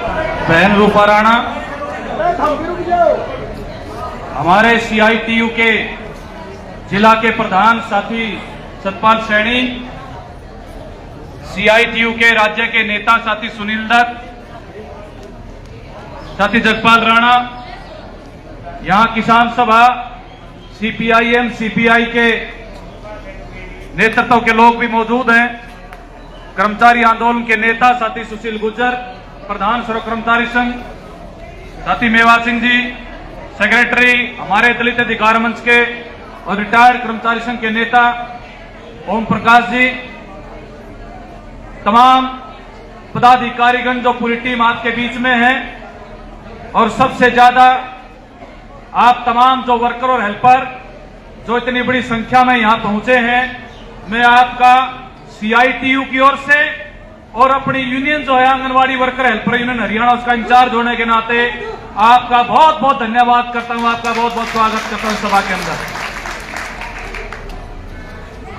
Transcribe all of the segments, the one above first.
बहन रूपा राणा, हमारे सीआईटीयू के जिला के प्रधान साथी सतपाल सैनी, सीआईटीयू के राज्य के नेता साथी सुनील दत्त, साथी जगपाल राणा, यहां किसान सभा सीपीआईएम सीपीआई के नेतृत्व के लोग भी मौजूद हैं। कर्मचारी आंदोलन के नेता साथी सुशील गुर्जर, प्रधान सर्व कर्मचारी संघ साथी मेवा सिंह जी, सेक्रेटरी हमारे दलित अधिकार मंच के और रिटायर्ड कर्मचारी संघ के नेता ओम प्रकाश जी, तमाम पदाधिकारीगण जो पूरी टीम आपके बीच में है, और सबसे ज्यादा आप तमाम जो वर्कर और हेल्पर जो इतनी बड़ी संख्या में यहां पहुंचे हैं, मैं आपका सीआईटीयू की ओर से और अपनी यूनियन जो है anganwadi worker helper union Haryana, उसका इंचार्ज होने के नाते आपका बहुत बहुत धन्यवाद करता हूं, आपका बहुत बहुत स्वागत करता हूं सभा के अंदर।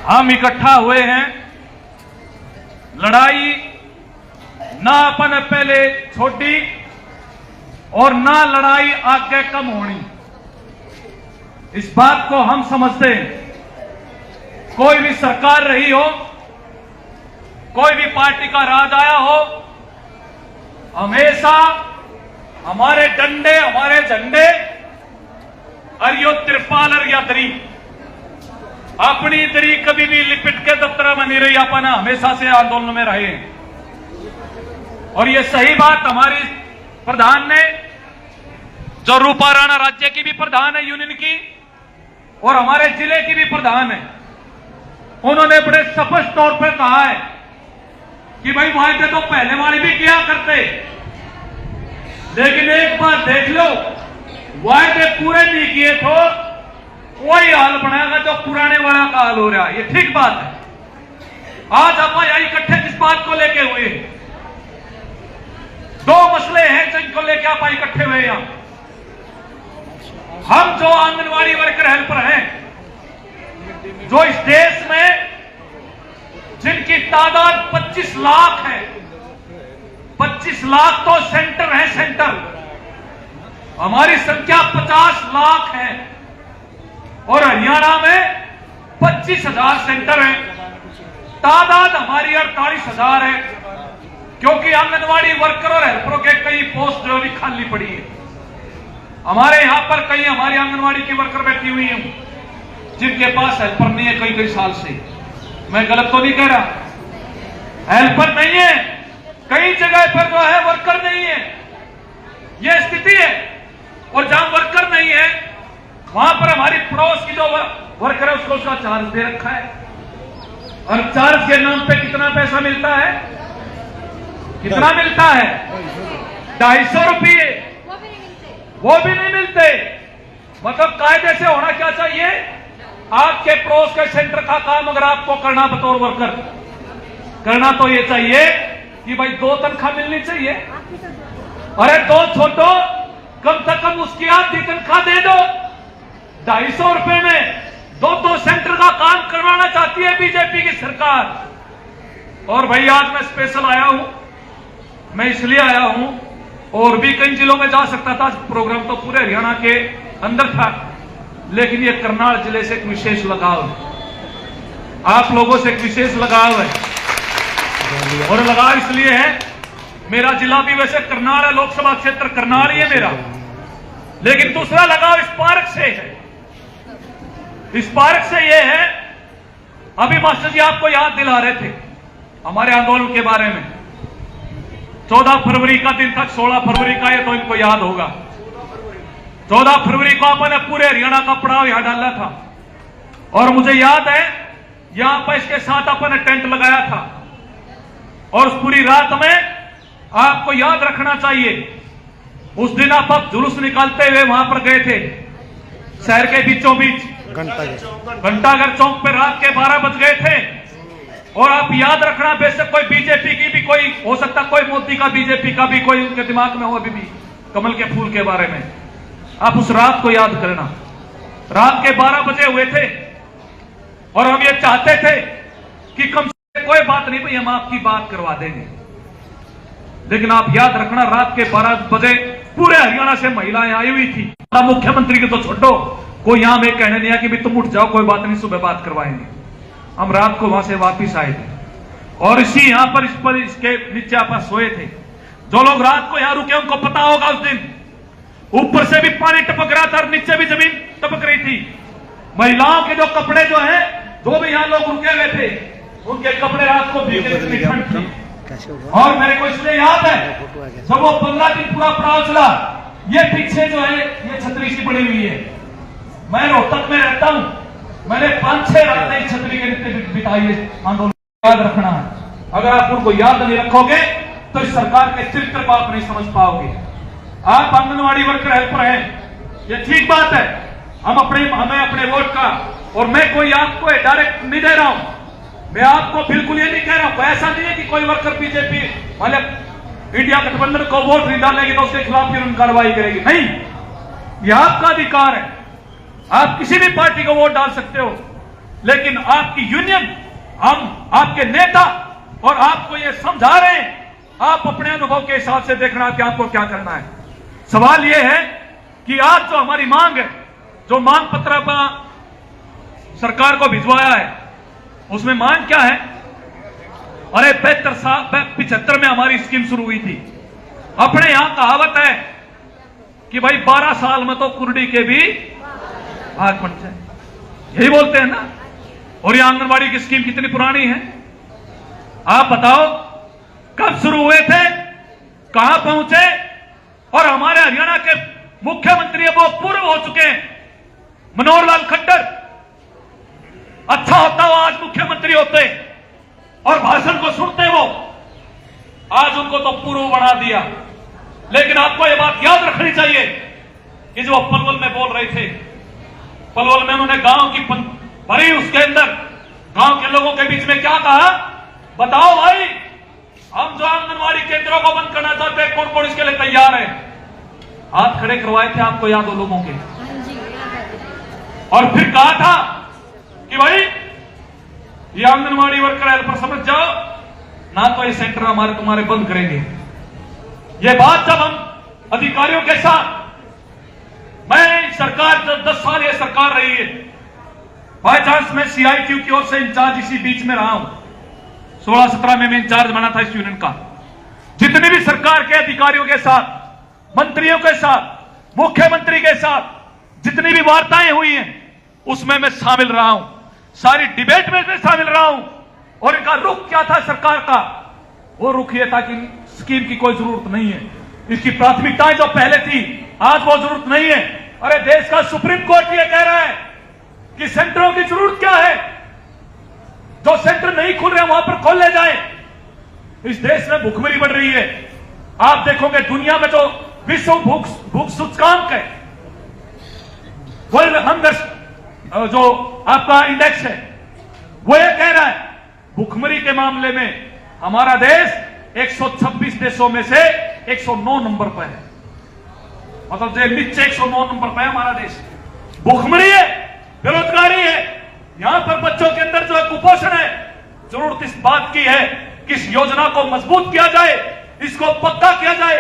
हम इकट्ठा हुए हैं, लड़ाई ना अपन पहले छोटी और ना लड़ाई आगे कम होनी, इस बात को हम समझते हैं। कोई भी सरकार रही हो, कोई भी पार्टी का राज आया हो, हमेशा हमारे डंडे, हमारे झंडे और यो त्रिपाल और या दरी, अपनी दरी कभी भी लिपट के दफ्तर में नहीं रही, अपन हमेशा से आंदोलन में रहे। और ये सही बात हमारी प्रधान ने, जो रूपा राणा राज्य की भी प्रधान है यूनियन की और हमारे जिले की भी प्रधान है, उन्होंने बड़े स्पष्ट तौर पर कहा है कि भाई वायदे तो पहले वाले भी किया करते, लेकिन एक बार देख लो, वायदे पूरे नहीं किए तो वही हाल बनाएगा जो पुराने वाला का हाल हो रहा है। ये ठीक बात है। आज आप यहां इकट्ठे किस बात को लेके हुए? दो मसले हैं जिनको लेके आप इकट्ठे हुए यहां। हम जो आंगनवाड़ी वर्कर हेल्पर हैं, जो इस देश में जिनकी तादाद 25 लाख है, 25 लाख तो सेंटर है, सेंटर हमारी संख्या 50 लाख है और हरियाणा में 25,000 सेंटर है, तादाद हमारी 48,000 है, क्योंकि आंगनवाड़ी वर्कर और हेल्परों के कई पोस्ट जो भी खाली पड़ी है। हमारे यहां पर कई हमारी आंगनवाड़ी की वर्कर बैठी हुई हैं जिनके पास हेल्पर नहीं है कई साल से। मैं गलत तो नहीं कह रहा, हेल्पर नहीं है, कई जगह पर जो है वर्कर नहीं है, यह स्थिति है। और जहां वर्कर नहीं है वहां पर हमारी पड़ोस की जो वर्कर है उसको उसका चार्ज दे रखा है, और चार्ज के नाम पे कितना पैसा मिलता है? कितना मिलता है? 250 रुपये, वो भी नहीं मिलते। मतलब कायदे से होना क्या चाहिए? आपके पड़ोस के सेंटर का काम अगर आपको करना बतौर वर्कर, करना तो ये चाहिए कि भाई 2 तनख्वाह मिलनी चाहिए। अरे 2 छोटो, कम से कम उसकी आधी तनख्वाह दे दो। 250 रुपए में 2 सेंटर का काम करवाना चाहती है बीजेपी की सरकार। और भाई आज मैं स्पेशल आया हूं, मैं इसलिए आया हूं, और भी कई जिलों में जा सकता था, प्रोग्राम तो पूरे हरियाणा के अंदर था, लेकिन ये करनाल जिले से एक विशेष लगाव है, आप लोगों से एक विशेष लगाव है। और लगाव इसलिए है, मेरा जिला भी वैसे करनाल है, लोकसभा क्षेत्र करनाल ही है मेरा, लेकिन दूसरा लगाव इस पार्क से है। इस पार्क से ये है, अभी मास्टर जी आपको याद दिला रहे थे हमारे आंदोलन के बारे में। 14 फरवरी का दिन था, 16 फरवरी का, ये तो इनको याद होगा। 14 फरवरी को अपन ने पूरे हरियाणा का पड़ाव यहां डाला था, और मुझे याद है यहां पर इसके साथ अपन ने टेंट लगाया था, और उस पूरी रात में आपको याद रखना चाहिए, उस दिन आप जुलूस निकालते हुए वहां पर गए थे, शहर के बीचों बीच घंटाघर चौक पे रात के 12 बज गए थे। और आप याद रखना, बेशक कोई बीजेपी की भी, कोई हो सकता कोई मोदी का, बीजेपी का भी कोई उनके दिमाग में हो अभी भी कमल के फूल के बारे में, आप उस रात को याद करना। रात के 12 बजे हुए थे, और हम ये चाहते थे कि कम से कोई बात नहीं भाई, हम आपकी बात करवा देंगे, लेकिन आप याद रखना, रात के 12 बजे पूरे हरियाणा से महिलाएं आई हुई थी। मुख्यमंत्री के तो छोड़ो, कोई यहां में कहने नहीं आया कि भी तुम उठ जाओ, कोई बात नहीं, सुबह बात करवाएंगे। हम रात को वहां से वापिस आए थे और इसी यहां पर इसके नीचे आप सोए थे। जो लोग रात को यहां रुके उनको पता होगा, उस दिन ऊपर से भी पानी टपक रहा था और नीचे भी जमीन टपक रही थी। महिलाओं के जो कपड़े जो है, जो भी यहां लोग रुके हुए थे, उनके कपड़े रात को भीगे इतनी ठंड थी। और मेरे को इसलिए याद है, जब वो 15 दिन पूरा पड़ाव चला, ये पीछे जो है ये छतरी सी पड़ी हुई है। मैं रोहतक में रहता हूं, मैंने 5-6 रातें छतरी के नीचे बिताई है। आंदोलन याद रखना है, अगर आप उनको याद नहीं रखोगे तो इस सरकार के चरित्र को आप नहीं समझ पाओगे। आप आंगनवाड़ी वर्कर हेल्पर हैं, ये ठीक बात है, हमें अपने वोट का, और मैं कोई आपको डायरेक्ट नहीं दे रहा हूं, मैं आपको बिल्कुल ये नहीं कह रहा हूं। ऐसा नहीं है कि कोई वर्कर बीजेपी मतलब इंडिया गठबंधन को वोट नहीं डालेगी तो उसके खिलाफ फिर कार्रवाई करेगी, नहीं, यह आपका अधिकार है। आप किसी भी पार्टी को वोट डाल सकते हो, लेकिन आपकी यूनियन, हम आपके नेता और आपको ये समझा रहे हैं, आप अपने अनुभव के हिसाब से देखना कि आपको क्या करना है। सवाल यह है कि आज जो हमारी मांग है, जो मांग पत्र सरकार को भिजवाया है, उसमें मांग क्या है? अरे 75 में हमारी स्कीम शुरू हुई थी। अपने यहां कहावत है कि भाई 12 साल में तो कुर्डी के भी आग बन जाए, यही बोलते हैं ना। और ये आंगनवाड़ी की स्कीम कितनी पुरानी है, आप बताओ, कब शुरू हुए थे, कहां पहुंचे? और हमारे हरियाणा के मुख्यमंत्री वो पूर्व हो चुके हैं, मनोहर लाल खट्टर। अच्छा होता वो आज मुख्यमंत्री होते और भाषण को सुनते वो, आज उनको तो पूर्व बना दिया। लेकिन आपको ये बात याद रखनी चाहिए कि जो पलवल में बोल रहे थे, पलवल में उन्होंने गांव की भरी, उसके अंदर गांव के लोगों के बीच में क्या कहा, बताओ भाई, हम जो आंगनवाड़ी केंद्रों को बंद करना चाहते हैं, कौन कौन इसके लिए तैयार है? हाथ खड़े करवाए थे, आपको याद हो लोगों के। और फिर कहा था कि भाई ये आंगनवाड़ी वर्कर हेल्पर समझ जाओ ना, तो ये सेंटर हमारे तुम्हारे बंद करेंगे। ये बात जब हम अधिकारियों के साथ, मैं सरकार 10 साल ये सरकार रही है, बाय चांस मैं CIQ की ओर से इंचार्ज इसी बीच में रहा हूं, 16-17 में मैं इंचार्ज बना था इस यूनियन का। जितने भी सरकार के अधिकारियों के साथ, मंत्रियों के साथ, मुख्यमंत्री के साथ जितनी भी वार्ताएं हुई हैं, उसमें मैं शामिल रहा हूं, सारी डिबेट में मैं शामिल रहा हूं। और इनका रुख क्या था सरकार का? वो रुख ये था कि स्कीम की कोई जरूरत नहीं है, इसकी प्राथमिकताएं जो पहले थी आज वो जरूरत नहीं है। अरे देश का सुप्रीम कोर्ट ये कह रहा है कि सेंटरों की जरूरत क्या है, जो सेंटर नहीं खुल रहे वहां पर खोले जाए। इस देश में भूखमरी बढ़ रही है, आप देखोगे दुनिया में जो विश्व भूख सूचकांक है, वर्ल्ड हंगर जो आपका इंडेक्स है, वो ये कह रहा है भूखमरी के मामले में हमारा देश 126 देशों में से 109 नंबर पर है। मतलब जो नीचे 109 नंबर पर है हमारा देश। भूखमरी है, बेरोजगारी है, यहां पर बच्चों के अंदर जो है कुपोषण है। जरूरत इस बात की है कि इस योजना को मजबूत किया जाए, इसको पक्का किया जाए,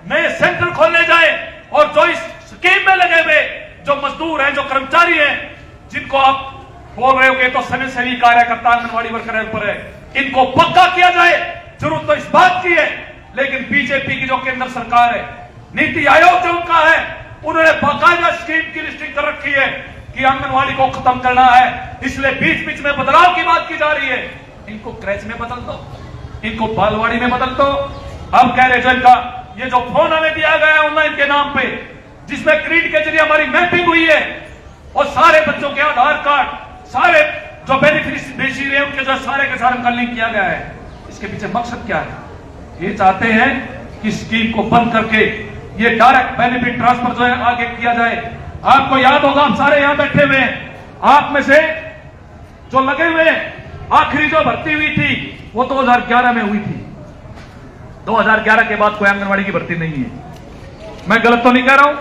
नए सेंटर खोले जाए, और जो इस स्कीम में लगे हुए जो मजदूर हैं, जो कर्मचारी हैं, जिनको आप बोल रहे होंगे तो स्वयंसेवी कार्यकर्ता, आंगनवाड़ी वर्कर हेल्पर है, इनको पक्का किया जाए। जरूरत तो इस बात की है, लेकिन बीजेपी की जो केंद्र सरकार है, नीति आयोग जो उनका है, उन्होंने बाकायदा स्कीम की लिस्टिंग कर रखी है कि आंगनवाड़ी को खत्म करना है, इसलिए बीच बीच में बदलाव की बात की जा रही है। इनको क्रैच में बदल दो, इनको बालवाड़ी में बदल दो। अब कह रहे जो इनका ये जो फोन हमें दिया गया है ऑनलाइन के नाम पे, जिसमें क्रीड के जरिए हमारी मैपिंग हुई है, और सारे बच्चों के आधार कार्ड, सारे जो बेनिफिशियरी है उनके जो सारे के सारे उनका लिंक किया गया है। इसके पीछे मकसद क्या है? ये चाहते हैं कि स्कीम को बंद करके ये डायरेक्ट बेनिफिट ट्रांसफर जो है आगे किया जाए। आपको याद होगा, हम सारे यहां बैठे हुए हैं, आप में से जो लगे हुए हैं, आखिरी जो भर्ती हुई थी वो 2011 में हुई थी। 2011 के बाद कोई आंगनवाड़ी की भर्ती नहीं है। मैं गलत तो नहीं कह रहा हूं,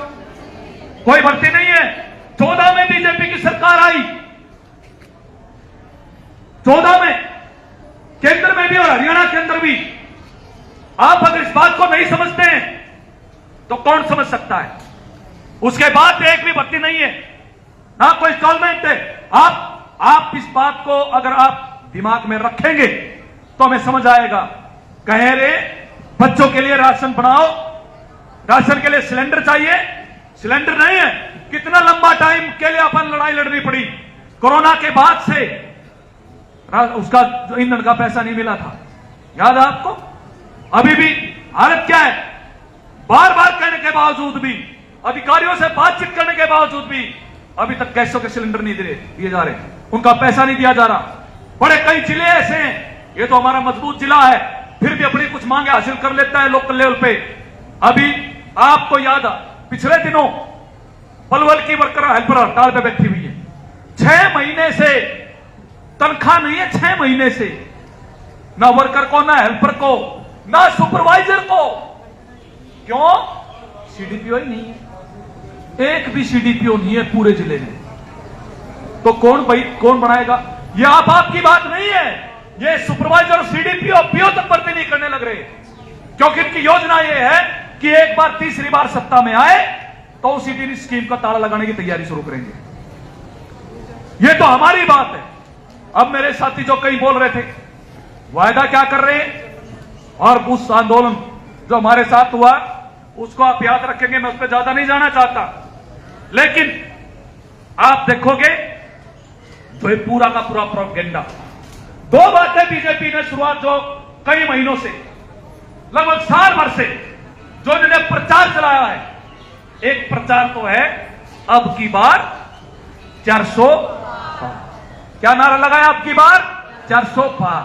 कोई भर्ती नहीं है। 14 में बीजेपी की सरकार आई, 14 में केंद्र में भी और हरियाणा के अंदर भी आप अगर इस बात को नहीं समझते हैं तो कौन समझ सकता है? उसके बाद एक भी भर्ती नहीं है, ना कोई इंस्टॉलमेंट है। आप इस बात को अगर आप दिमाग में रखेंगे तो हमें समझ आएगा। कह रहे बच्चों के लिए राशन बनाओ, राशन के लिए सिलेंडर चाहिए, सिलेंडर नहीं है। कितना लंबा टाइम के लिए अपन लड़ाई लड़नी पड़ी कोरोना के बाद से, उसका जो ईंधन का पैसा नहीं मिला था, याद है आपको? अभी भी हालत क्या है? बार बार कहने के बावजूद भी, अधिकारियों से बातचीत करने के बावजूद भी अभी तक गैसों के सिलेंडर नहीं दिए जा रहे, उनका पैसा नहीं दिया जा रहा। बड़े कई जिले ऐसे हैं, ये तो हमारा मजबूत जिला है, फिर भी अपनी कुछ मांगे हासिल कर लेता है लोकल लेवल पे। अभी आपको याद है, पिछले दिनों पलवल की वर्कर हेल्पर हड़ताल पे बैठी हुई है। 6 महीने से तनख्वाह नहीं है, 6 महीने से, ना वर्कर को, ना हेल्पर को, ना सुपरवाइजर को। क्यों? सीडीपीओ ही नहीं है, एक भी सीडीपीओ नहीं है पूरे जिले में। तो कौन बनाएगा? ये आपकी बात नहीं है, ये सुपरवाइजर और सीडीपीओ पीओ तक भर्ती नहीं करने लग रहे, क्योंकि इनकी योजना ये है कि एक बार तीसरी बार सत्ता में आए तो उसी दिन स्कीम का ताला लगाने की तैयारी शुरू करेंगे। ये तो हमारी बात है। अब मेरे साथी जो कई बोल रहे थे, वायदा क्या कर रहे हैं, और उस आंदोलन जो हमारे साथ हुआ उसको आप याद रखेंगे, मैं उस पर ज्यादा नहीं जाना चाहता। लेकिन आप देखोगे तो ये पूरा का पूरा प्रोपेगेंडा, 2 बातें बीजेपी ने शुरुआत जो कई महीनों से, लगभग साल भर से जो इन्होंने प्रचार चलाया है, एक प्रचार तो है अब की बार 400 पार। क्या नारा लगाया अब की बार? 400 पार।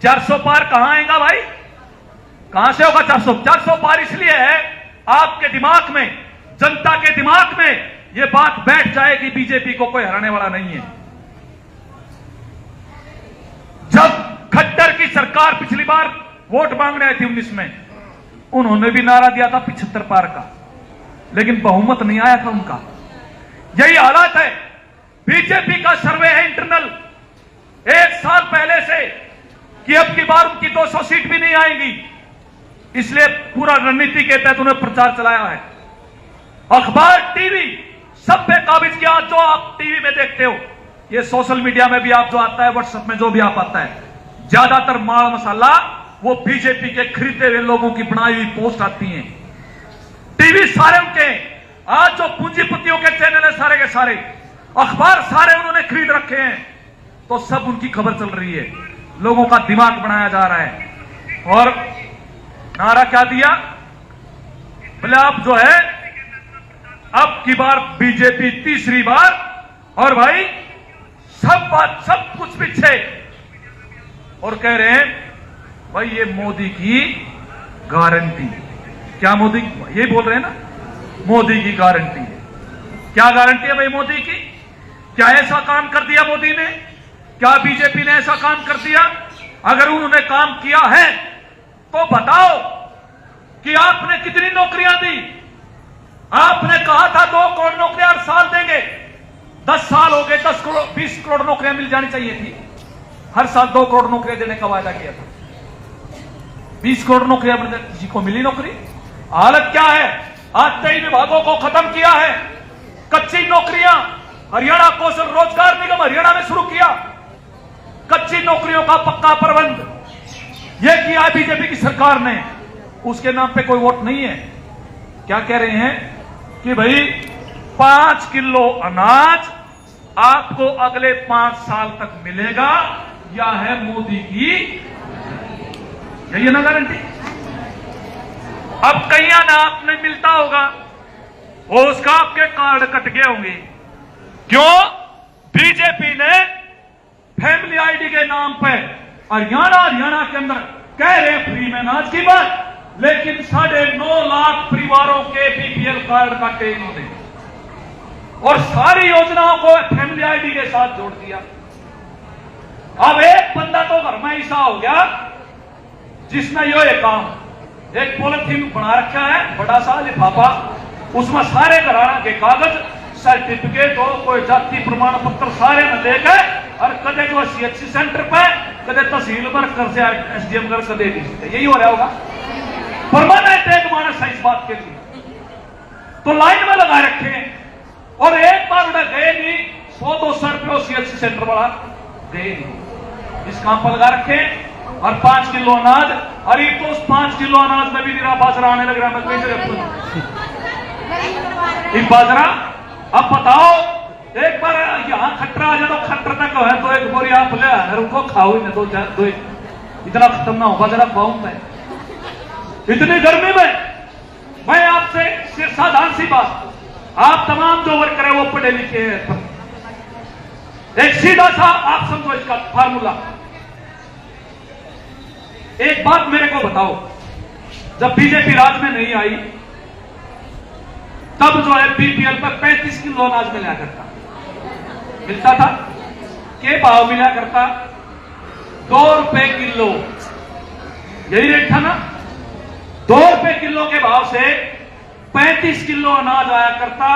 400 पार कहां आएगा भाई? कहां से होगा 400 पार? इसलिए है आपके दिमाग में, जनता के दिमाग में यह बात बैठ जाएगी, बीजेपी को कोई हराने वाला नहीं है। जब खट्टर की सरकार पिछली बार वोट मांगने आई थी 19 में, उन्होंने भी नारा दिया था 75 पार का, लेकिन बहुमत नहीं आया था उनका। यही हालात है। बीजेपी का सर्वे है इंटरनल 1 साल पहले से कि अब की बार उनकी 200 सीट भी नहीं आएंगी, इसलिए पूरा रणनीति के तहत उन्हें प्रचार चलाया है। अखबार, टीवी सब पे काबिज किया। जो आप टीवी में देखते हो, ये सोशल मीडिया में भी आप जो आता है, व्हाट्सएप में जो भी आप आता है, ज्यादातर माल मसाला वो बीजेपी के खरीदे हुए लोगों की बनाई हुई पोस्ट आती हैं। टीवी सारे उनके, आज जो पूंजीपतियों के चैनल है सारे के सारे, अखबार सारे उन्होंने खरीद रखे हैं, तो सब उनकी खबर चल रही है, लोगों का दिमाग बनाया जा रहा है। और नारा क्या दिया? बोले आप जो है अब की बार बीजेपी तीसरी बार, और भाई सब बात सब कुछ पीछे, और कह रहे हैं भाई ये मोदी की गारंटी। क्या मोदी? ये बोल रहे हैं ना, मोदी की गारंटी है। क्या गारंटी है भाई मोदी की? क्या ऐसा काम कर दिया मोदी ने? क्या बीजेपी ने ऐसा काम कर दिया? अगर उन्होंने काम किया है तो बताओ कि आपने कितनी नौकरियां दी? आपने कहा था 2 करोड़ नौकरियां हर साल देंगे, 10 साल हो गए, 10 करोड़ 20 करोड़ नौकरियां मिल जानी चाहिए थी। हर साल 2 करोड़ नौकरियां देने का वायदा किया था, 20 करोड़ नौकरियां किसी को मिली नौकरी? हालत क्या है? आज 23 विभागों को खत्म किया है। कच्ची नौकरियां हरियाणा कौशल रोजगार निगम हरियाणा में शुरू किया, कच्ची नौकरियों का पक्का प्रबंध यह किया बीजेपी की सरकार ने। उसके नाम पे कोई वोट नहीं है। क्या कह रहे हैं कि भाई 5 किलो अनाज आपको अगले 5 साल तक मिलेगा, या है मोदी की, यही है ना गारंटी। अब कहीं ना आपने मिलता होगा, वो उसका आपके कार्ड कट गए होंगे। क्यों? बीजेपी ने फैमिली आईडी के नाम पर हरियाणा के अंदर कह रहे फ्री में अनाज की बात, लेकिन 9.5 लाख परिवारों के बीपीएल कार्ड काटे इन्होंने, और सारी योजनाओं को फैमिली आईडी के साथ जोड़ दिया। अब एक बंदा तो घर में ऐसा हो गया जिसने यो काम, एक पॉलिथीन बना रखा है बड़ा सा लिफाफा, उसमें सारे घराना के कागज, सर्टिफिकेट हो, कोई जाति प्रमाण पत्र सारे में लेकर, और कदे जो CHC सेंटर पे कदे तहसील वर्कर से एसडीएम कर कदे नहीं, यही हो रहा होगा। परमानेंट एक मानस है इस बात के लिए, तो लाइन में लगा रखे हैं और एक बार उन्हें गए नहीं, 100-200 रुपये सीएचसी सेंटर वाला गए नहीं, इस काम पर लगा रखे हैं। और 5 किलो अनाज, अरे तो उस 5 किलो अनाज में भी निरा बाजरा आने लग रहा है, मैं बाजरा। अब बताओ, एक बार यहां खट्टर आ जाए तो खट्टर तक है तो एक बोरी आप ले आए, उनको खाओ ही नहीं तो इतना खत्म ना हो बाजरा खाऊं मैं इतनी गर्मी में। मैं आपसे साधारण सी बात, आप तमाम जो वर्कर है वो पढ़े लिखे हैं, एक सीधा सा आप समझो इसका फार्मूला। एक बात मेरे को बताओ, जब बीजेपी राज में नहीं आई तब जो है बीपीएल पर 35 किलो अनाज मिलता था, के भाव मिला करता 2 रुपए किलो, यही रेट था ना। 2 रुपए किलो के भाव से 35 किलो अनाज आया करता,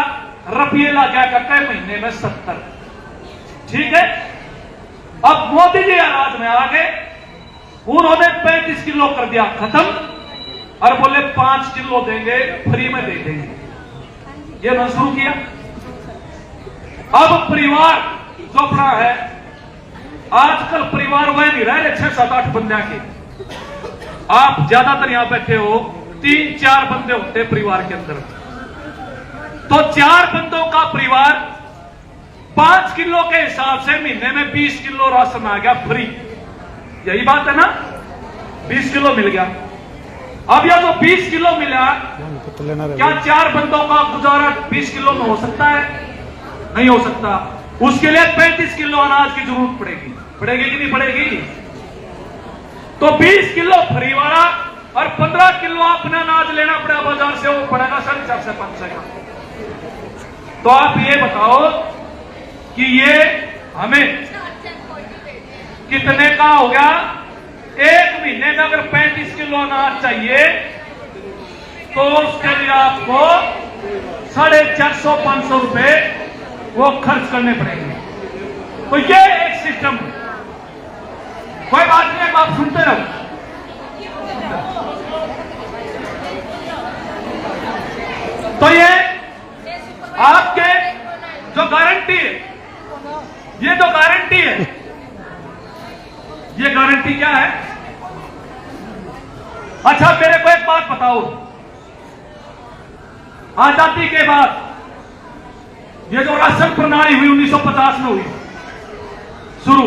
रुपये ला क्या करता है महीने में 70। ठीक है, अब मोदी जी राज में आ गए, उन्होंने 35 किलो कर दिया खत्म और बोले 5 किलो देंगे, फ्री में दे देंगे, ये ना शुरू किया। अब परिवार जो अपना है, आजकल परिवार वह नहीं रहे 6-7-8 बंदे के, आप ज्यादातर यहां बैठे हो 3-4 बंदे होते परिवार के अंदर, तो 4 बंदों का परिवार 5 किलो के हिसाब से महीने में 20 किलो राशन आ गया फ्री, यही बात है ना। 20 किलो मिल गया। अब यह जो 20 किलो मिला, क्या 4 बंदों का गुजारा 20 किलो में हो सकता है? नहीं हो सकता। उसके लिए 35 किलो अनाज की जरूरत पड़ेगी कि नहीं पड़ेगी? तो 20 किलो फ्री वाला और 15 किलो अपना अनाज लेना पड़ेगा बाजार से, वो पड़ेगा 450 से 500 का। तो आप ये बताओ कि ये हमें कितने का हो गया? एक महीने में अगर 35 किलो अनाज चाहिए तो उसके लिए आपको 450-500 रुपए वो खर्च करने पड़ेंगे। तो ये एक सिस्टम है, कोई बात नहीं, आप सुनते रहो। तो ये आपके जो गारंटी है, ये जो गारंटी है, ये गारंटी क्या है? अच्छा मेरे को एक बात बताओ, आजादी के बाद ये जो राशन प्रणाली हुई 1950 में हुई शुरू,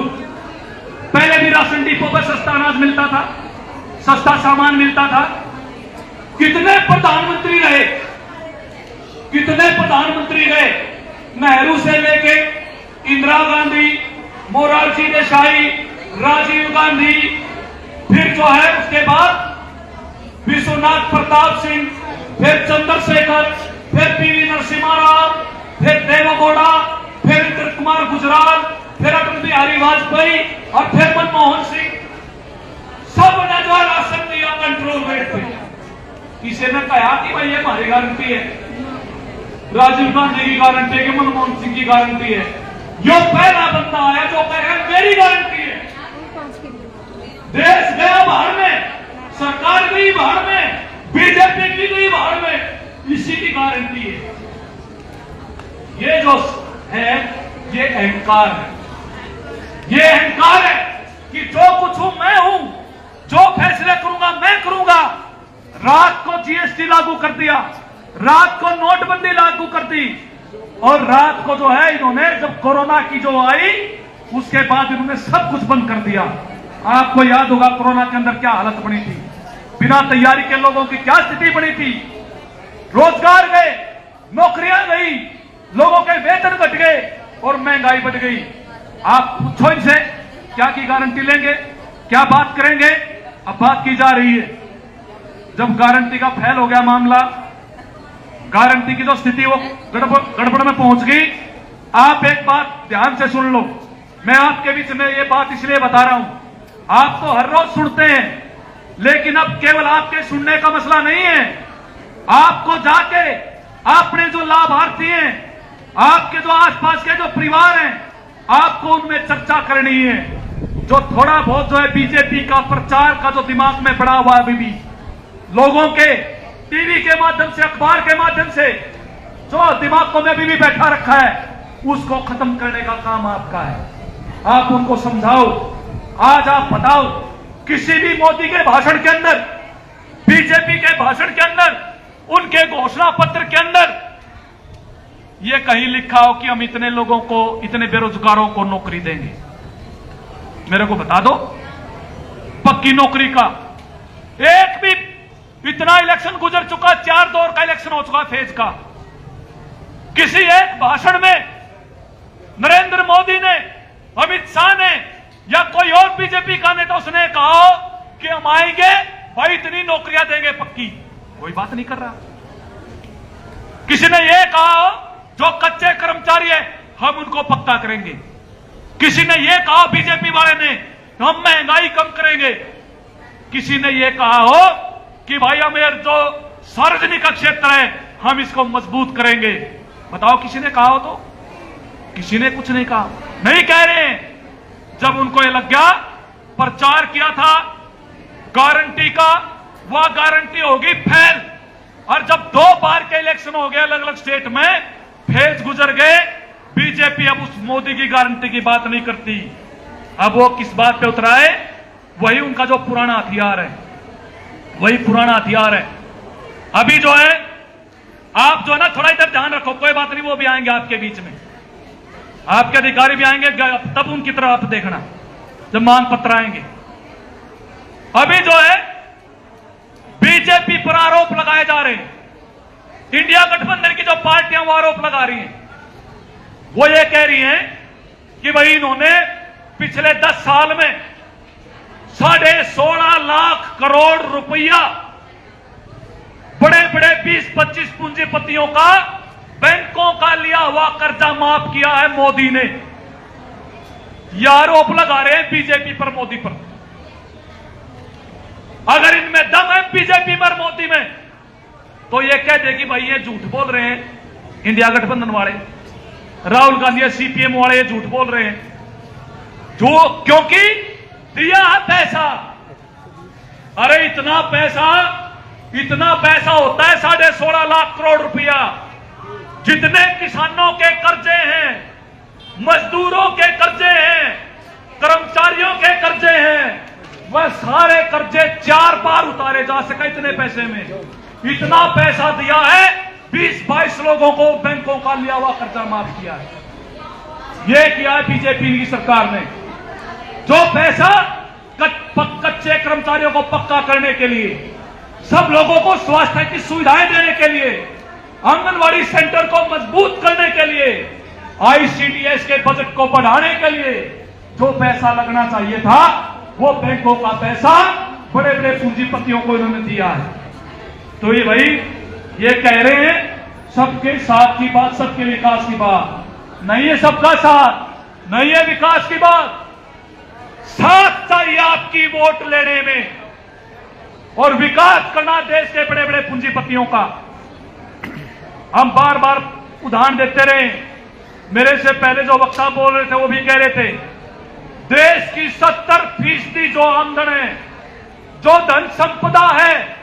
पहले भी राशन डिपो पर सस्ता अनाज मिलता था, सस्ता सामान मिलता था। कितने प्रधानमंत्री रहे, कितने प्रधानमंत्री रहे, नेहरू से लेके इंदिरा गांधी, मोरारजी देसाई, राजीव गांधी, फिर जो है उसके बाद विश्वनाथ प्रताप सिंह, फिर चंद्रशेखर, फिर पीवी नरसिम्हा राव, फिर देवेगौड़ा, फिर इंद्र कुमार गुजराल, फिर अटल बिहारी वाजपेयी और फिर मनमोहन सिंह, सबने जो राशन दिया कंट्रोल रेट पे। किसी ने कहा कि भाई ये हमारी गारंटी है, राजीव गांधी की गारंटी है कि मनमोहन सिंह की गारंटी है? यो पहला बंदा आया जो कह रहा है मेरी गारंटी है। देश गया बाहर में, सरकार गई बाहर में, बीजेपी की गई बाहर में, इसी की गारंटी है। ये जो है ये अहंकार है, ये अहंकार है कि जो कुछ हूं मैं हूं, जो फैसले करूंगा मैं करूंगा। रात को जीएसटी लागू कर दिया, रात को नोटबंदी लागू कर दी, और रात को जो है इन्होंने जब कोरोना की जो आई उसके बाद इन्होंने सब कुछ बंद कर दिया। आपको याद होगा कोरोना के अंदर क्या हालत बनी थी, बिना तैयारी के लोगों की क्या स्थिति बनी थी। रोजगार गए, नौकरियां गई, लोगों के वेतन घट गए और महंगाई बढ़ गई। आप पूछो इनसे क्या की गारंटी लेंगे, क्या बात करेंगे? अब बात की जा रही है, जब गारंटी का फेल हो गया मामला, गारंटी की जो स्थिति वो गड़बड़ में पहुंच गई। आप एक बात ध्यान से सुन लो, मैं आपके बीच में ये बात इसलिए बता रहा हूं, आप तो हर रोज सुनते हैं, लेकिन अब केवल आपके सुनने का मसला नहीं है, आपको जाके अपने जो लाभार्थी हैं, आपके जो आसपास के जो परिवार हैं, आपको उनमें चर्चा करनी है। जो थोड़ा बहुत जो है बीजेपी का प्रचार का जो दिमाग में पड़ा हुआ है अभी भी, लोगों के टीवी के माध्यम से, अखबार के माध्यम से जो दिमाग में अभी भी बैठा रखा है, उसको खत्म करने का काम आपका है। आप उनको समझाओ। आज आप बताओ, किसी भी मोदी के भाषण के अंदर, बीजेपी के भाषण के अंदर, उनके घोषणा पत्र के अंदर यह कहीं लिखा हो कि हम इतने लोगों को, इतने बेरोजगारों को नौकरी देंगे? मेरे को बता दो पक्की नौकरी का। एक भी, इतना इलेक्शन गुजर चुका, 4 दौर का इलेक्शन हो चुका फेज का, किसी एक भाषण में नरेंद्र मोदी ने, अमित शाह ने या कोई और बीजेपी का नेता उसने कहा कि हम आएंगे भाई इतनी नौकरियां देंगे पक्की? कोई बात नहीं कर रहा। किसी ने यह कहा जो कच्चे कर्मचारी है हम उनको पक्का करेंगे? किसी ने यह कहा बीजेपी वाले ने हम महंगाई कम करेंगे? किसी ने यह कहा हो कि भाई हमें जो सार्वजनिक क्षेत्र है हम इसको मजबूत करेंगे? बताओ किसी ने कहा हो? तो किसी ने कुछ नहीं कहा, नहीं कह रहे हैं। जब उनको यह लग गया, प्रचार किया था गारंटी का, वह गारंटी होगी फेल। और जब 2 बार के इलेक्शन हो गए अलग अलग स्टेट में, फेज गुजर गए, बीजेपी अब उस मोदी की गारंटी की बात नहीं करती। अब वो किस बात पे उतरा है? वही उनका जो पुराना हथियार है, वही पुराना हथियार है। अभी जो है, आप जो है ना, थोड़ा इधर ध्यान रखो, कोई बात नहीं, वो भी आएंगे आपके बीच में, आपके अधिकारी भी आएंगे, तब उनकी तरफ आप देखना जब मांग पत्र आएंगे। अभी जो है बीजेपी पर आरोप लगाए जा रहे हैं, इंडिया गठबंधन की जो पार्टियां वो आरोप लगा रही हैं, वो ये कह रही हैं कि भाई इन्होंने पिछले 10 साल में 16.5 लाख करोड़ रुपया बड़े बड़े 20-25 पूंजीपतियों का, बैंकों का लिया हुआ कर्जा माफ किया है मोदी ने। ये आरोप लगा रहे हैं बीजेपी पर, मोदी पर। अगर इनमें दम है बीजेपी पर, मोदी में, तो ये कह दे कि भाई ये झूठ बोल रहे हैं इंडिया गठबंधन वाले, राहुल गांधी सीपीएम वाले ये झूठ बोल रहे हैं, जो क्योंकि दिया है पैसा। अरे इतना पैसा होता है 16.5 लाख करोड़ रुपया। जितने किसानों के कर्जे हैं, मजदूरों के कर्जे हैं, कर्मचारियों के कर्जे हैं, वह सारे कर्जे 4 बार उतारे जा सके इतने पैसे में। इतना पैसा दिया है, 20-22 लोगों को बैंकों का लिया हुआ कर्जा माफ किया है। यह किया है बीजेपी की सरकार ने। जो पैसा कच्चे कर्मचारियों को पक्का करने के लिए, सब लोगों को स्वास्थ्य की सुविधाएं देने के लिए, आंगनवाड़ी सेंटर को मजबूत करने के लिए, आईसीडीएस के बजट को बढ़ाने के लिए जो पैसा लगना चाहिए था, वो बैंकों का पैसा बड़े बड़े पूंजीपतियों को इन्होंने दिया है। तो ये भाई ये कह रहे हैं सबके साथ की बात, सबके विकास की बात नहीं है, सबका साथ नहीं है विकास की बात। साथ चाहिए आपकी वोट लेने में और विकास करना देश के बड़े बड़े पूंजीपतियों का। हम बार बार उदाहरण देते रहे, मेरे से पहले जो वक्ता बोल रहे थे वो भी कह रहे थे, देश की 70% जो आमदन है, जो धन संपदा है,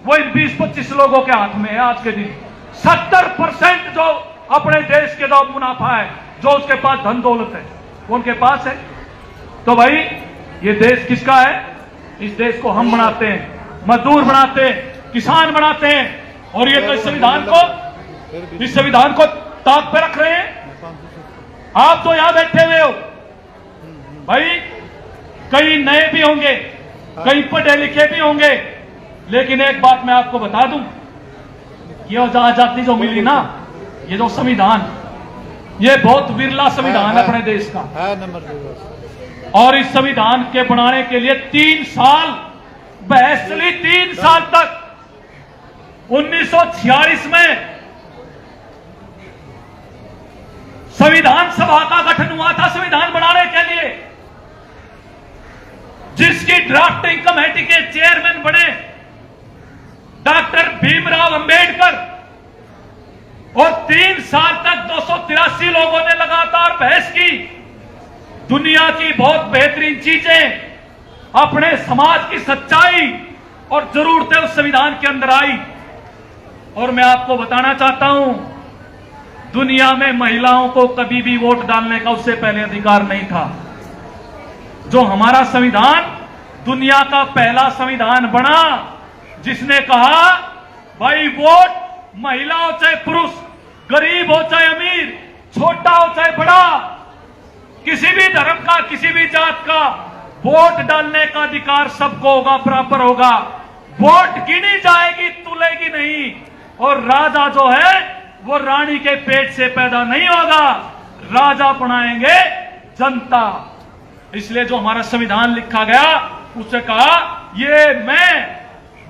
वो इन 20-25 लोगों के हाथ में है। आज के दिन 70% जो अपने देश के जो मुनाफा है, जो उसके पास धन दौलत है, वो उनके पास है। तो भाई ये देश किसका है? इस देश को हम बनाते हैं, मजदूर बनाते हैं, किसान बनाते हैं, और ये तो इस संविधान को ताक पे रख रहे हैं। आप तो यहां बैठे हुए हो भाई, कई नए भी होंगे, कई पढ़े लिखे भी होंगे, लेकिन एक बात मैं आपको बता दूं, ये आजादी जो मिली ना, ये जो संविधान, ये बहुत विरला संविधान है अपने देश का। और इस संविधान के बनाने के लिए 3 साल बहस चली। 3 साल तक 1946 में संविधान सभा का गठन हुआ था संविधान बनाने के लिए, जिसकी ड्राफ्टिंग कमेटी के चेयरमैन बने डॉक्टर भीमराव अंबेडकर, और 3 साल तक 283 लोगों ने लगातार बहस की, दुनिया की बहुत बेहतरीन चीजें, अपने समाज की सच्चाई और जरूरतें उस संविधान के अंदर आई। और मैं आपको बताना चाहता हूं, दुनिया में महिलाओं को कभी भी वोट डालने का उससे पहले अधिकार नहीं था। जो हमारा संविधान दुनिया का पहला संविधान बना जिसने कहा भाई वोट महिला हो चाहे पुरुष, गरीब हो चाहे अमीर, छोटा हो चाहे बड़ा, किसी भी धर्म का, किसी भी जात का, वोट डालने का अधिकार सबको होगा, बराबर होगा। वोट गिनी जाएगी, तुलेगी नहीं। और राजा जो है वो रानी के पेट से पैदा नहीं होगा, राजा बनाएंगे जनता। इसलिए जो हमारा संविधान लिखा गया उससे कहा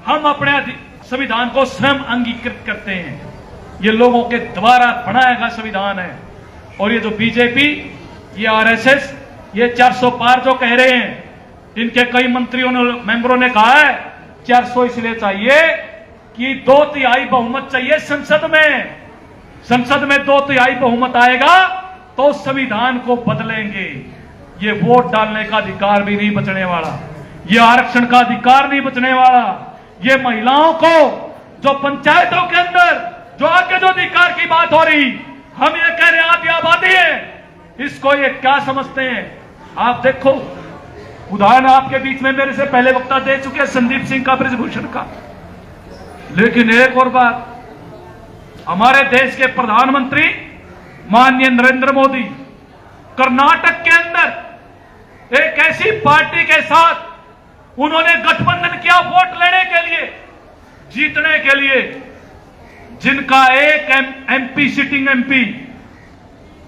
हम अपने संविधान को स्वयं अंगीकृत करते हैं। ये लोगों के द्वारा बनाया गया संविधान है। और ये जो बीजेपी, ये आरएसएस, ये 400 पार जो कह रहे हैं, इनके कई मंत्रियों ने, मेंबरों ने कहा है 400 इसलिए चाहिए कि 2/3 बहुमत चाहिए संसद में। संसद में 2/3 बहुमत आएगा तो संविधान को बदलेंगे। ये वोट डालने का अधिकार भी नहीं बचने वाला, ये आरक्षण का अधिकार नहीं बचने वाला, ये महिलाओं को जो पंचायतों के अंदर जो आगे जो अधिकार की बात हो रही, हम ये कह रहे हैं आधी आबादी है, इसको ये क्या समझते हैं? आप देखो, उदाहरण आपके बीच में मेरे से पहले वक्ता दे चुके हैं संदीप सिंह का, ब्रजभूषण का। लेकिन एक और बात, हमारे देश के प्रधानमंत्री माननीय नरेंद्र मोदी कर्नाटक के अंदर एक ऐसी पार्टी के साथ उन्होंने गठबंधन किया वोट लेने के लिए, जीतने के लिए, जिनका एक MP, sitting MP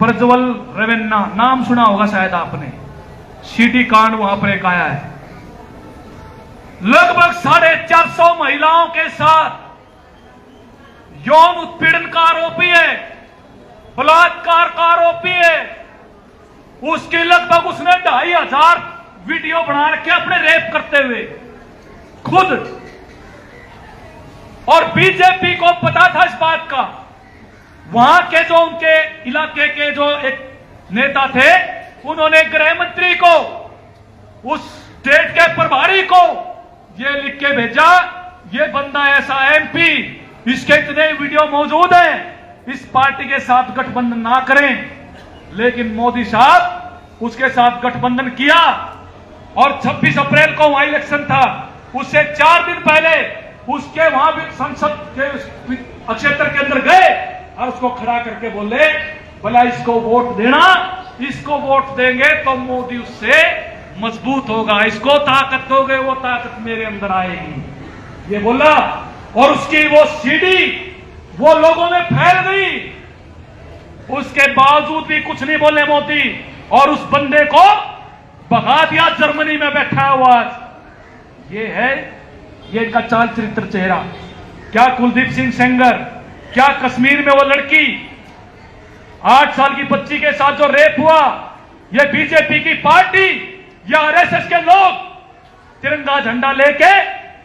Prajwal Revanna, नाम सुना होगा शायद आपने, सीडी कांड वहां पर एक आया है। लगभग 450 महिलाओं के साथ यौन उत्पीड़न का आरोपी है, बलात्कार का आरोपी है। उसकी लगभग उसने 2500 वीडियो बना रखे अपने रेप करते हुए खुद। और बीजेपी को पता था इस बात का। वहां के जो उनके इलाके के जो एक नेता थे, उन्होंने गृह मंत्री को, उस स्टेट के प्रभारी को ये लिख के भेजा, ये बंदा ऐसा एमपी, इसके इतने वीडियो मौजूद हैं, इस पार्टी के साथ गठबंधन ना करें। लेकिन मोदी साहब उसके साथ गठबंधन किया। और 26 अप्रैल को वहां इलेक्शन था, उससे 4 दिन पहले उसके वहां भी संसद के क्षेत्र के अंदर गए और उसको खड़ा करके बोले भला इसको वोट देना, इसको वोट देंगे तो मोदी उससे मजबूत होगा, इसको ताकत दोगे वो ताकत मेरे अंदर आएगी, ये बोला। और उसकी वो सीडी वो लोगों में फैल गई। उसके बावजूद भी कुछ नहीं बोले मोदी, और उस बंदे को भगा दिया जर्मनी में बैठा हुआ। ये है ये इनका चाल चरित्र चेहरा। क्या कुलदीप सिंह सेंगर, क्या कश्मीर में वो लड़की 8 साल की बच्ची के साथ जो रेप हुआ, ये बीजेपी की पार्टी या आरएसएस के लोग तिरंगा झंडा लेके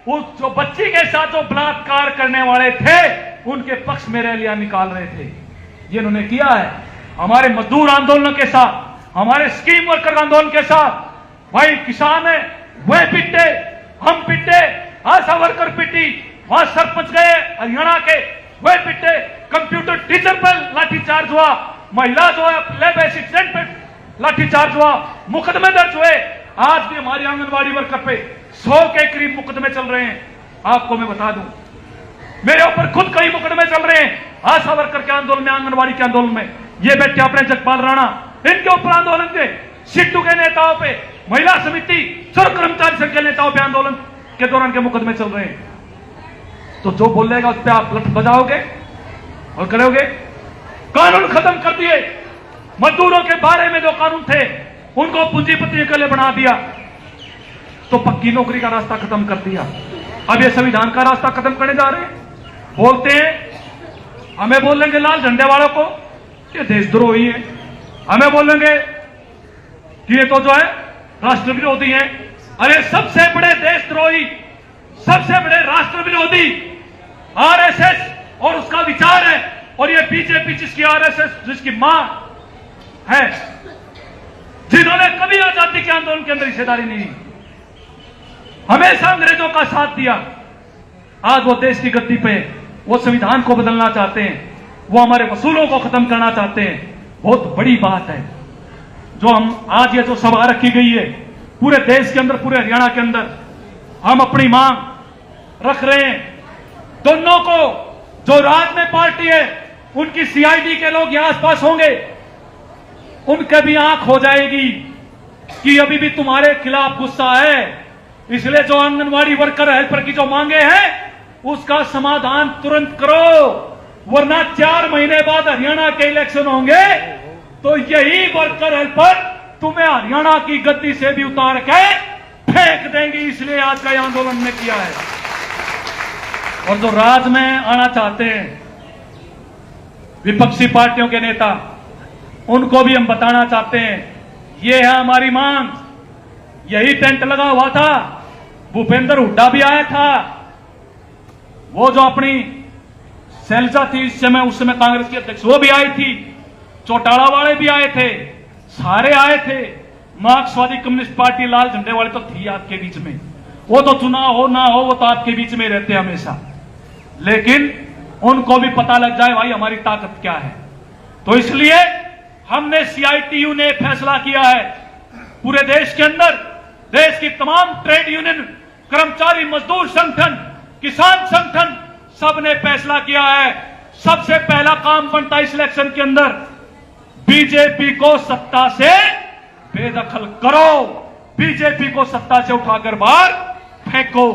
उस जो बच्ची के साथ जो बलात्कार करने वाले थे उनके पक्ष में रैलियां निकाल रहे थे। ये इन्होंने किया है हमारे मजदूर आंदोलन के साथ, हमारे स्कीम वर्कर आंदोलन के साथ। भाई किसान है वह पिटे, हम पिटे, आशा वर्कर पिटी, वहां सरपंच गए हरियाणा के वह पिटे, कंप्यूटर टीचर पर लाठीचार्ज हुआ, महिला जो है लैब असिस्टेंट पे लाठीचार्ज हुआ, मुकदमे दर्ज हुए। आज भी हमारी आंगनबाड़ी वर्कर पे 100 के करीब मुकदमे चल रहे हैं। आपको मैं बता दूं, मेरे ऊपर खुद कई मुकदमे चल रहे हैं आशा वर्कर के आंदोलन में, आंगनबाड़ी के आंदोलन में। ये बैठे अपने जगपाल राणा, इनके ऊपर आंदोलन थे, सिट्टू के नेताओं पे, महिला समिति, सर्व कर्मचारी संघ के नेताओं पे आंदोलन के दौरान के मुकदमे चल रहे हैं। तो जो बोलेगा उस पर आप लठ बजाओगे और करोगे। कानून खत्म कर दिए, मजदूरों के बारे में जो कानून थे उनको पूंजीपतियों के लिए बना दिया, तो पक्की नौकरी का रास्ता खत्म कर दिया। अब ये संविधान का रास्ता खत्म करने जा रहे हैं। बोलते हैं, हमें बोलेंगे लाल झंडे वालों को ये देशद्रोही है, हमें बोलेंगे कि ये तो जो है राष्ट्र विरोधी है। अरे सबसे बड़े देशद्रोही, सबसे बड़े राष्ट्र विरोधी आरएसएस और उसका विचार है, और ये बीजेपी जिसकी आरएसएस जिसकी मां है, जिन्होंने कभी आजादी के आंदोलन के अंदर हिस्सेदारी नहीं ली, हमेशा अंग्रेजों का साथ दिया, आज वो देश की गद्दी पे, वो संविधान को बदलना चाहते हैं, वो हमारे वसूलों को खत्म करना चाहते हैं। बहुत बड़ी बात है जो हम आज ये जो सभा रखी गई है पूरे देश के अंदर, पूरे हरियाणा के अंदर, हम अपनी मांग रख रहे हैं। दोनों को, जो राज में पार्टी है उनकी सीआईडी के लोग यहां आसपास होंगे, उनके भी आंख हो जाएगी कि अभी भी तुम्हारे खिलाफ गुस्सा है, इसलिए जो आंगनवाड़ी वर्कर हेल्पर की जो मांगे हैं उसका समाधान तुरंत करो, वरना 4 महीने बाद हरियाणा के इलेक्शन होंगे तो यही वर्कर हेल्पर तुम्हें हरियाणा की गद्दी से भी उतार के फेंक देंगी। इसलिए आज का यह आंदोलन ने किया है। और जो राज में आना चाहते हैं विपक्षी पार्टियों के नेता, उनको भी हम बताना चाहते हैं, ये है हमारी मांग। यही टेंट लगा हुआ था, भूपेंद्र हुड्डा भी आया था, वो जो अपनी शैलजा थी इस समय, उस समय कांग्रेस की अध्यक्ष, वो भी आई थी, चौटाला वाले भी आए थे, सारे आए थे। मार्क्सवादी कम्युनिस्ट पार्टी लाल झंडे वाले तो थी आपके बीच में, वो तो चुनाव हो ना हो वो तो आपके बीच में रहते हमेशा, लेकिन उनको भी पता लग जाए भाई हमारी ताकत क्या है। तो इसलिए हमने सीआईटीयू ने फैसला किया है, पूरे देश के अंदर देश की तमाम ट्रेड यूनियन, कर्मचारी मजदूर संगठन, किसान संगठन, सबने फैसला किया है, सबसे पहला काम बनता है इस इलेक्शन के अंदर बीजेपी को सत्ता से बेदखल करो, बीजेपी को सत्ता से उठाकर बाहर फेंको,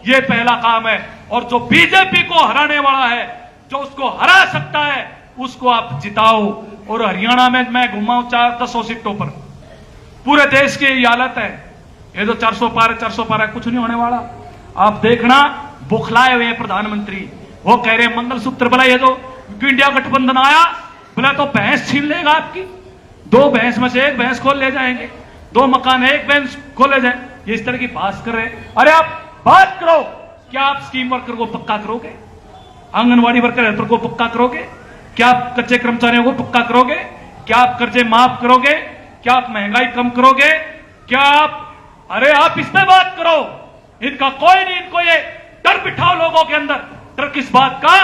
ये पहला काम है। और जो बीजेपी को हराने वाला है, जो उसको हरा सकता है, उसको आप जिताओ। और हरियाणा में मैं घुमाऊं 400 सीटों पर, पूरे देश की यही हालत है। ये जो 400 पार है, 400 पार है, कुछ नहीं होने वाला। आप देखना, बुखलाए हुए प्रधानमंत्री, वो कह रहे मंगलसूत्र बोला, ये जो इंडिया गठबंधन आया बोला तो भैंस छीन लेगा आपकी, 2 भैंस में से 1 भैंस खोल ले जाएंगे, 2 मकान 1 भैंस खोल ले जाए, ये इस तरह की बात कर रहे हैं। अरे आप बात करो, क्या आप स्कीम वर्कर को पक्का करोगे, आंगनवाड़ी वर्कर हेल्पर को पक्का करोगे, क्या आप कच्चे कर्मचारियों को पक्का करोगे, क्या आप कर्जे माफ करोगे, क्या आप महंगाई कम करोगे, क्या आप, अरे आप इस पे बात करो। इनका कोई नहीं, इनको ये डर बिठाओ लोगों के अंदर। डर किस बात का?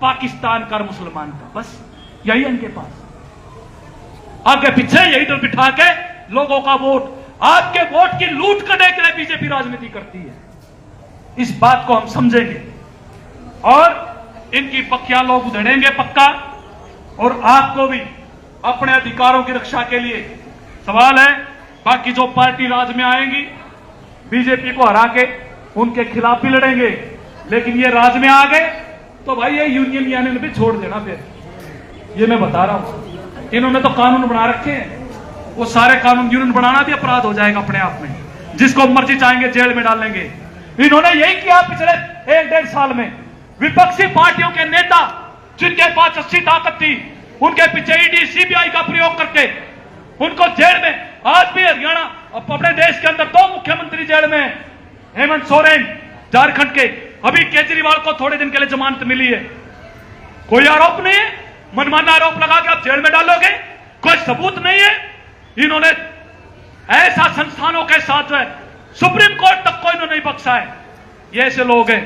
पाकिस्तान का, मुसलमान का, बस यही इनके पास। आगे पीछे यही डर बिठा के लोगों का वोट, आपके वोट की लूट करने के लिए बीजेपी राजनीति करती है। इस बात को हम समझेंगे और इनकी पक्कियां लोग उधेड़ेंगे पक्का। और आपको भी अपने अधिकारों की रक्षा के लिए सवाल है, बाकी जो पार्टी राज में आएंगी बीजेपी को हरा के उनके खिलाफ भी लड़ेंगे, लेकिन ये राज में आ गए तो भाई ये यूनियन भी छोड़ देना। फिर ये मैं बता रहा हूं, इन्होंने तो कानून बना रखे हैं, वो सारे कानून, यूनियन बनाना भी अपराध हो जाएगा अपने आप में, जिसको मर्जी चाहेंगे जेल में डालेंगे। इन्होंने यही किया पिछले 1-1.5 साल में। विपक्षी पार्टियों के नेता जिनके पास अच्छी ताकत थी, उनके पीछे ईडी सीबीआई का प्रयोग करके उनको जेल में, आज भी हरियाणा अपने देश के अंदर 2 मुख्यमंत्री जेल में, हेमंत सोरेन झारखंड के, अभी केजरीवाल को थोड़े दिन के लिए जमानत मिली है। कोई आरोप नहीं है, मनमाना आरोप लगा के आप जेल में डालोगे, कोई सबूत नहीं है। इन्होंने ऐसा संस्थानों के साथ है, सुप्रीम कोर्ट तक को इन्होंने नहीं बख्शा है। ये ऐसे लोग हैं।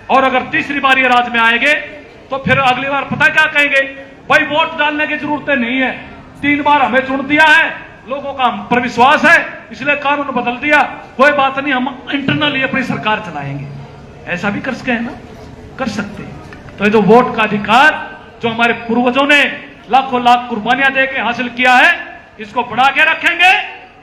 और अगर तीसरी बार ये राज में आएंगे तो फिर अगली बार पता क्या कहेंगे, भाई वोट डालने की जरूरत नहीं है, 3 बार हमें चुन दिया है, लोगों का हम पर विश्वास है, इसलिए कानून बदल दिया, कोई बात नहीं, हम इंटरनली अपनी सरकार चलाएंगे। ऐसा भी कर सके है ना, कर सकते हैं। तो ये जो वोट का अधिकार जो हमारे पूर्वजों ने लाखों लाख कुर्बानियां देके हासिल किया है, इसको बढ़ा के रखेंगे,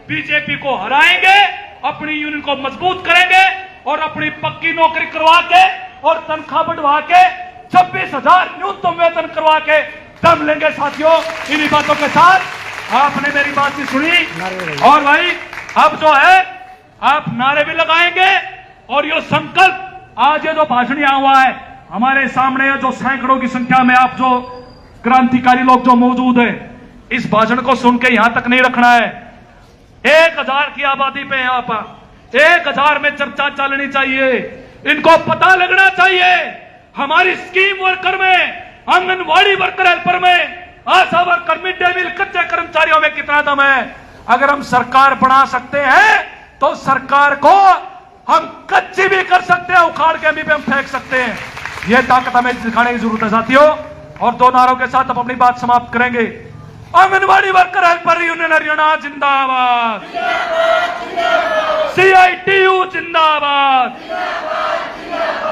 बीजेपी को हराएंगे, अपनी यूनियन को मजबूत करेंगे और अपनी पक्की नौकरी करवा के और तनख्वाह बढ़वा के 26,000 न्यूनतम वेतन करवा के दम लेंगे। साथियों, इन्हीं बातों के साथ आपने मेरी बात भी सुनी और भाई अब जो है आप नारे भी लगाएंगे। और ये संकल्प, आज ये जो भाषण यहाँ हुआ है हमारे सामने, जो सैकड़ों की संख्या में आप जो क्रांतिकारी लोग जो मौजूद है, इस भाषण को सुन के यहां तक नहीं रखना है। 1000 की आबादी पे यहाँ पर 1000 में चर्चा चलनी चाहिए। इनको पता लगना चाहिए हमारी स्कीम वर्कर में, आंगनवाड़ी वर्कर हेल्पर में, आशा वर्कर, मिड डे मील, कच्चे कर्मचारियों में कितना दम है। अगर हम सरकार बना सकते हैं तो सरकार को हम कच्ची भी कर सकते हैं, उखाड़ के अभी पे हम फेंक सकते हैं। यह ताकत हमें दिखाने की जरूरत है साथियों। और दो नारों के साथ हम अपनी बात समाप्त करेंगे। Anganwadi worker helper union Haryana जिंदाबाद, CITU जिंदाबाद,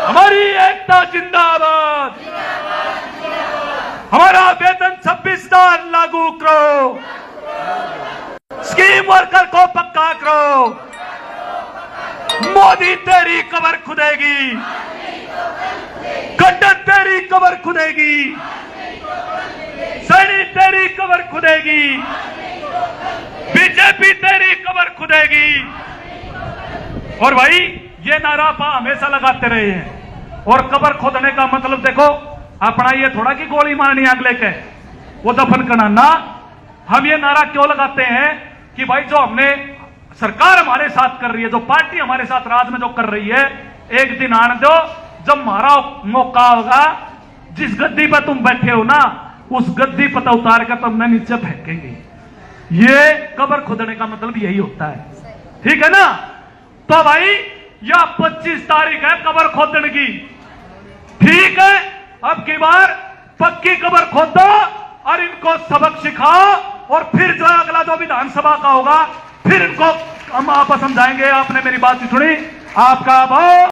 हमारी एकता जिंदाबाद, हमारा वेतन 26,000 लागू करो, स्कीम वर्कर को पक्का करो, मोदी तेरी कबर खुदेगी, गठबंधन तेरी कबर खुदेगी, सैनी तेरी कबर खुदेगी, बीजेपी तेरी कबर खुदेगी। और भाई ये नारा हमेशा लगाते रहे हैं। और कबर खोदने का मतलब देखो अपना ये थोड़ा कि गोली मारनी अगले के वो दफन करना ना। हम ये नारा क्यों लगाते हैं कि भाई जो हमने सरकार हमारे साथ कर रही है, जो पार्टी हमारे साथ राज में जो कर रही है, एक दिन आने दो जब हमारा मौका होगा, जिस गद्दी पर तुम बैठे हो ना उस गद्दी पर उतार कर तुमने नीचे फेंकेंगे। ये कबर खोदने का मतलब यही होता है, ठीक है ना। तो भाई यह 25 तारीख है कबर खोदने की, ठीक है। अब की बार पक्की कबर खोदो और इनको सबक सिखाओ और फिर जो अगला जो विधानसभा का होगा फिर इनको हम आपस समझाएंगे। आपने मेरी बात सुनी, आपका बहुत